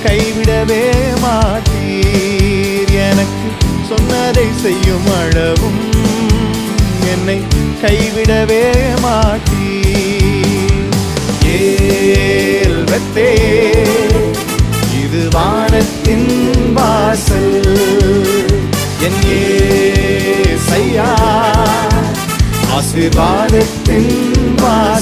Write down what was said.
கைவிடவே மாட்டீர். எனக்கு சொன்னதை செய்யும் அளவும் என்னை கைவிடவே மாட்டீர். ஏல்பத்தே, இது வானத்தின் வாசல். என் ஏசையா, ஆசீர்வாதத்தின் வாசல்.